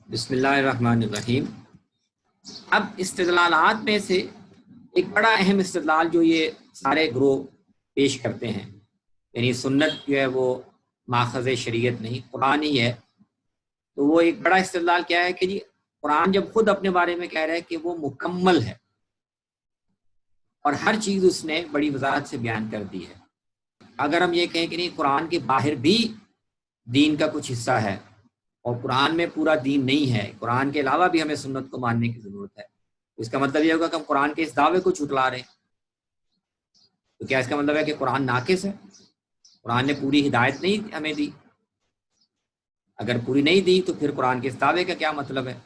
بسم اللہ الرحمن الرحیم۔ اب استدلالات میں سے ایک بڑا اہم استدلال جو یہ سارے گروہ پیش کرتے ہیں، یعنی سنت جو ہے وہ ماخذ شریعت نہیں قرآن ہی ہے، تو وہ ایک بڑا استدلال کیا ہے کہ جی قرآن جب خود اپنے بارے میں کہہ رہا ہے کہ وہ مکمل ہے اور ہر چیز اس نے بڑی وضاحت سے بیان کر دی ہے، اگر ہم یہ کہیں کہ نہیں قرآن کے باہر بھی دین کا کچھ حصہ ہے اور قرآن میں پورا دین نہیں ہے، قرآن کے علاوہ بھی ہمیں سنت کو ماننے کی ضرورت ہے، تو اس کا مطلب یہ ہوگا کہ ہم قرآن کے اس دعوے کو جھٹلا رہے ہیں۔ تو کیا اس کا مطلب ہے کہ قرآن ناقص ہے؟ قرآن نے پوری ہدایت نہیں ہمیں دی؟ اگر پوری نہیں دی تو پھر قرآن کے اس دعوے کا کیا مطلب ہے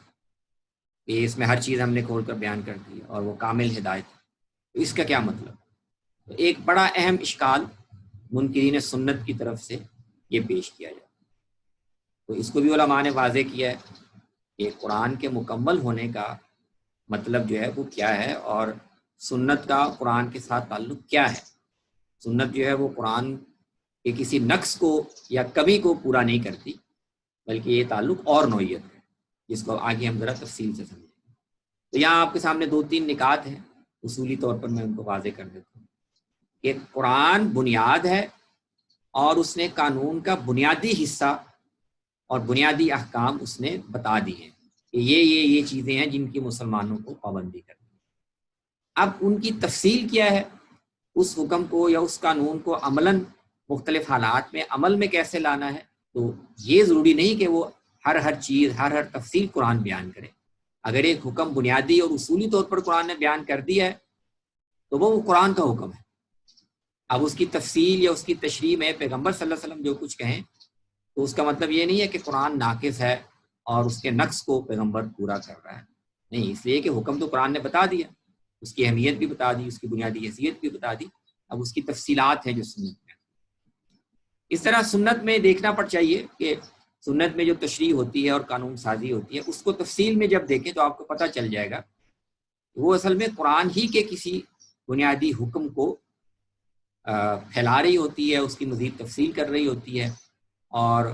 کہ اس میں ہر چیز ہم نے کھول کر بیان کر دی اور وہ کامل ہدایت ہے؟ تو اس کا کیا مطلب؟ تو ایک بڑا اہم اشکال منکرین سنت کی طرف سے یہ پیش کیا جائے، تو اس کو بھی علماء نے واضح کیا ہے کہ قرآن کے مکمل ہونے کا مطلب جو ہے وہ کیا ہے اور سنت کا قرآن کے ساتھ تعلق کیا ہے۔ سنت جو ہے وہ قرآن کے کسی نقص کو یا کمی کو پورا نہیں کرتی، بلکہ یہ تعلق اور نوعیت ہے، جس کو آگے ہم ذرا تفصیل سے سمجھیں۔ تو یہاں آپ کے سامنے 2-3 نکات ہیں، اصولی طور پر میں ان کو واضح کر دیتا ہوں کہ قرآن بنیاد ہے اور اس نے قانون کا بنیادی حصہ اور بنیادی احکام اس نے بتا دی ہیں کہ یہ چیزیں ہیں جن کی مسلمانوں کو پابندی کرنی ہے۔ اب ان کی تفصیل کیا ہے، اس حکم کو یا اس قانون کو عملاً مختلف حالات میں عمل میں کیسے لانا ہے، تو یہ ضروری نہیں کہ وہ ہر چیز ہر تفصیل قرآن بیان کرے۔ اگر ایک حکم بنیادی اور اصولی طور پر قرآن نے بیان کر دیا ہے تو وہ قرآن کا حکم ہے۔ اب اس کی تفصیل یا اس کی تشریح میں پیغمبر صلی اللہ علیہ وسلم جو کچھ کہیں تو اس کا مطلب یہ نہیں ہے کہ قرآن ناقص ہے اور اس کے نقص کو پیغمبر پورا کر رہا ہے، نہیں، اس لیے کہ حکم تو قرآن نے بتا دیا، اس کی اہمیت بھی بتا دی، اس کی بنیادی حیثیت بھی بتا دی، اب اس کی تفصیلات ہیں جو سنت میں۔ اس طرح سنت میں دیکھنا پڑ چاہیے کہ سنت میں جو تشریح ہوتی ہے اور قانون سازی ہوتی ہے اس کو تفصیل میں جب دیکھیں تو آپ کو پتہ چل جائے گا وہ اصل میں قرآن ہی کے کسی بنیادی حکم کو پھیلا رہی ہوتی ہے، اس کی مزید تفصیل کر رہی ہوتی ہے، اور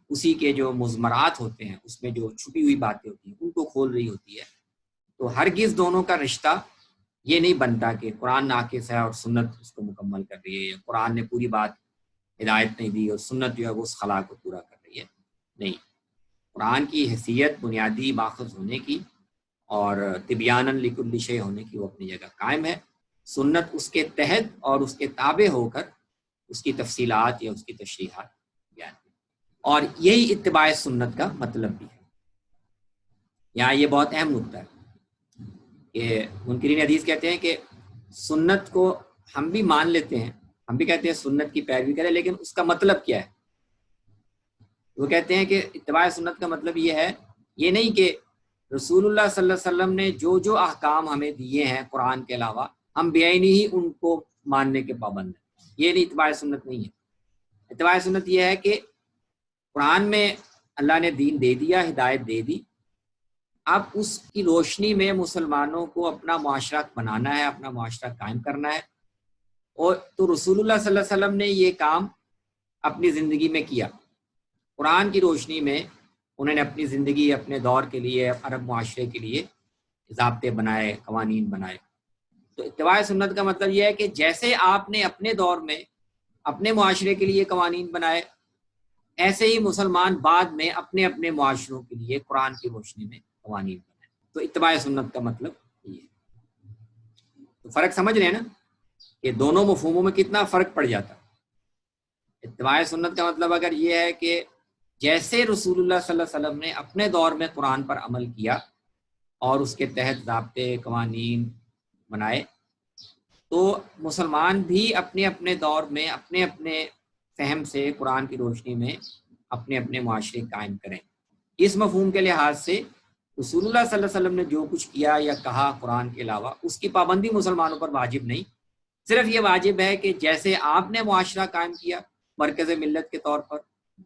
اسی کے جو مضمرات ہوتے ہیں اس میں جو چھپی ہوئی باتیں ہوتی ہیں ان کو کھول رہی ہوتی ہے۔ تو ہرگز دونوں کا رشتہ یہ نہیں بنتا کہ قرآن ناقص ہے اور سنت اس کو مکمل کر رہی ہے، یا قرآن نے پوری بات ہدایت نہیں دی اور سنت جو ہے وہ اس خلا کو پورا کر رہی ہے، نہیں۔ قرآن کی حیثیت بنیادی ماخذ ہونے کی اور تبیاناً لکل شیء ہونے کی وہ اپنی جگہ قائم ہے، سنت اس کے تحت اور اس کے تابع ہو کر اس کی تفصیلات یا اس کی تشریحات بیان کی، اور یہی اتباع سنت کا مطلب بھی ہے۔ یہاں یہ بہت اہم نکتہ ہے کہ منکرین حدیث کہتے ہیں کہ سنت کو ہم بھی مان لیتے ہیں، ہم بھی کہتے ہیں سنت کی پیروی کریں، لیکن اس کا مطلب کیا ہے؟ وہ کہتے ہیں کہ اتباع سنت کا مطلب یہ ہے، یہ نہیں کہ رسول اللہ صلی اللہ علیہ وسلم نے جو احکام ہمیں دیے ہیں قرآن کے علاوہ ہم بعینی ہی ان کو ماننے کے پابند ہیں، یہ نہیں اتباع سنت نہیں ہے۔ اتباع سنت یہ ہے کہ قرآن میں اللہ نے دین دے دیا، ہدایت دے دی، اب اس کی روشنی میں مسلمانوں کو اپنا معاشرہ بنانا ہے، اپنا معاشرہ قائم کرنا ہے، اور تو رسول اللہ صلی اللہ علیہ وسلم نے یہ کام اپنی زندگی میں کیا، قرآن کی روشنی میں انہوں نے اپنی زندگی اپنے دور کے لیے عرب معاشرے کے لیے ضابطے بنائے، قوانین بنائے۔ تو اتباع سنت کا مطلب یہ ہے کہ جیسے آپ نے اپنے دور میں اپنے معاشرے کے لیے قوانین بنائے، ایسے ہی مسلمان بعد میں اپنے اپنے معاشروں کے لیے قرآن کی روشنی میں قوانین بنائے۔ تو اتباع سنت کا مطلب یہ ہے۔ تو فرق سمجھ رہے ہیں نا کہ دونوں مفہوموں میں کتنا فرق پڑ جاتا ہے۔ اتباع سنت کا مطلب اگر یہ ہے کہ جیسے رسول اللہ صلی اللہ علیہ وسلم نے اپنے دور میں قرآن پر عمل کیا اور اس کے تحت ضابطے قوانین بنائے، تو مسلمان بھی اپنے اپنے دور میں اپنے اپنے فہم سے قرآن کی روشنی میں اپنے اپنے معاشرے قائم کریں۔ اس مفہوم کے لحاظ سے رسول اللہ صلی اللہ علیہ وسلم نے جو کچھ کیا یا کہا قرآن کے علاوہ اس کی پابندی مسلمانوں پر واجب نہیں، صرف یہ واجب ہے کہ جیسے آپ نے معاشرہ قائم کیا مرکز ملت کے طور پر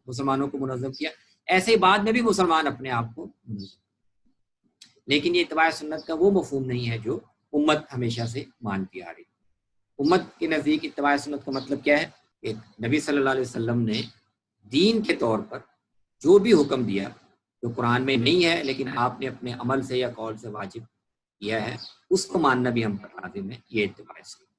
مسلمانوں کو منظم کیا، ایسے ہی بعد میں بھی مسلمان اپنے آپ کو منظم۔ لیکن یہ اتباع سنت کا وہ مفہوم نہیں ہے جو امت ہمیشہ سے مانتی آ رہی۔ امت کے نزدیک اتباع سنت کا مطلب کیا ہے کہ نبی صلی اللہ علیہ وسلم نے دین کے طور پر جو بھی حکم دیا جو قرآن میں نہیں ہے لیکن آپ نے اپنے عمل سے یا قول سے واجب کیا ہے، اس کو ماننا بھی ہم پر لازم ہے، یہ اتباع سنت۔